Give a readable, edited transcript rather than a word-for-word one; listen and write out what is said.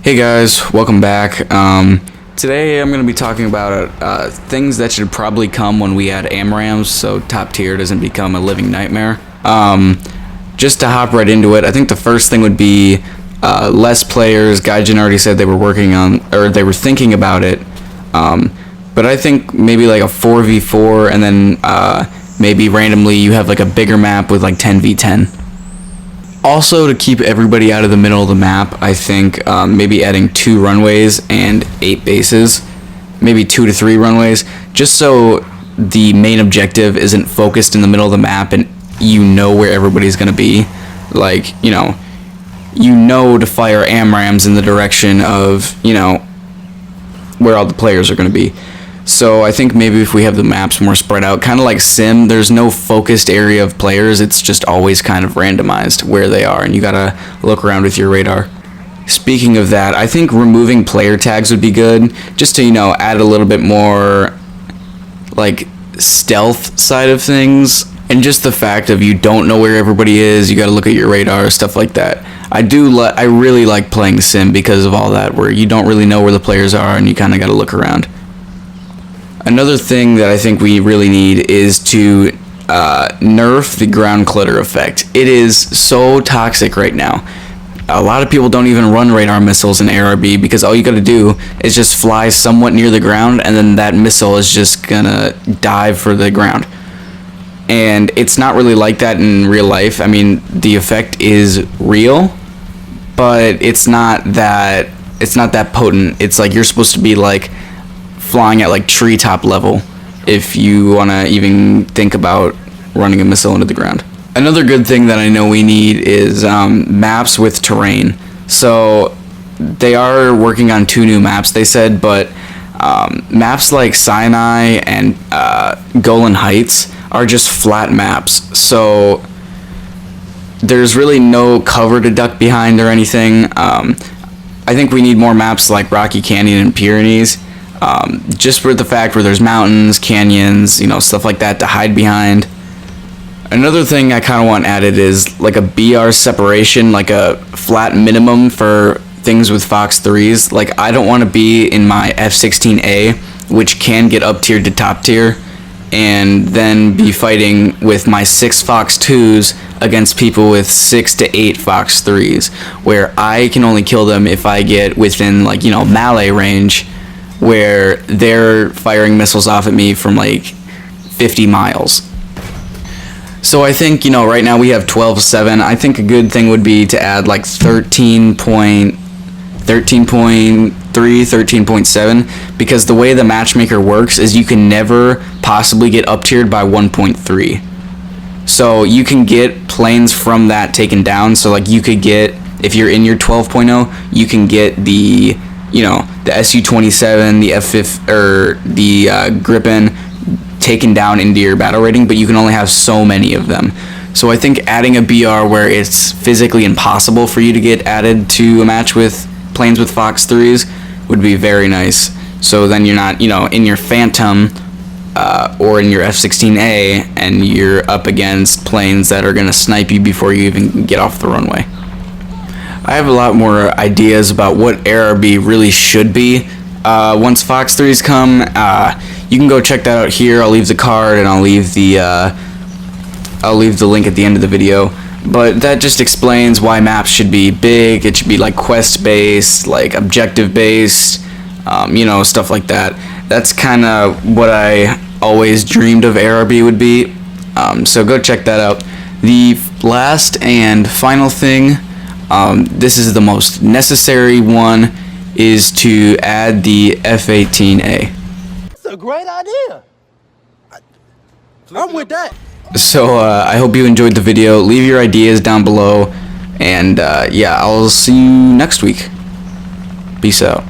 Hey guys, welcome back. Today I'm going to be talking about things that should probably come when we add AMRAAMs, so top tier doesn't become a living nightmare. Just to hop right into it, I think the first thing would be less players. Gaijin already said they were working on, or they were thinking about it. But I think maybe like a 4v4, and then maybe randomly you have like a bigger map with like 10v10. Also, to keep everybody out of the middle of the map, I think maybe adding 2 runways and 8 bases, maybe 2 to 3 runways, just so the main objective isn't focused in the middle of the map and you know where everybody's going to be. Like, you know to fire AMRAAMs in the direction of, where all the players are going to be. So I think maybe if we have the maps more spread out, kind of like Sim, there's no focused area of players. It's just always kind of randomized where they are, and you gotta look around with your radar. Speaking of that, I think removing player tags would be good, just to, add a little bit more, like, stealth side of things. And just the fact of you don't know where everybody is, you gotta look at your radar, stuff like that. I really like playing Sim because of all that, where you don't really know where the players are and you kind of gotta look around. Another thing that I think we really need is to nerf the ground clutter effect. It is so toxic right now. A lot of people don't even run radar missiles in ARB because all you gotta do is just fly somewhat near the ground, and then that missile is just gonna dive for the ground. And it's not really like that in real life. I mean, the effect is real, but it's not that potent. It's like you're supposed to be like flying at like treetop level if you want to even think about running a missile into the ground. Another good thing that I know we need is maps with terrain. So they are working on 2 new maps, they said, but maps like Sinai and Golan Heights are just flat maps. So there's really no cover to duck behind or anything. I think we need more maps like Rocky Canyon and Pyrenees. Just for the fact where there's mountains, canyons, stuff like that to hide behind. Another thing I kind of want added is like a BR separation, like a flat minimum for things with FOX-3s. Like, I don't want to be in my F-16A, which can get up tiered to top tier, and then be fighting with my 6 FOX-2s against people with 6 to 8 FOX-3s, where I can only kill them if I get within, like, melee range, where they're firing missiles off at me from like 50 miles. So I think, right now we have 12.7. I think a good thing would be to add like 13.3, 13.7, because the way the matchmaker works is you can never possibly get up tiered by 1.3. So you can get planes from that taken down. So like you could get, if you're in your 12.0, you can get the Su-27, the F-5, or the Gripen taken down into your battle rating, but you can only have so many of them. So I think adding a BR where it's physically impossible for you to get added to a match with planes with FOX-3s would be very nice. So then you're not, in your Phantom or in your F-16A, and you're up against planes that are going to snipe you before you even get off the runway. I have a lot more ideas about what ARB really should be once FOX-3s come. You can go check that out here. I'll leave the card, and I'll leave the link at the end of the video. But that just explains why maps should be big. It should be like quest based, like objective based, stuff like that. That's kind of what I always dreamed of ARB would be. So go check that out. The last and final thing, this is the most necessary one, is to add the F-18A. That's a great idea. I'm with that. So I hope you enjoyed the video. Leave your ideas down below, and yeah, I'll see you next week. Peace out.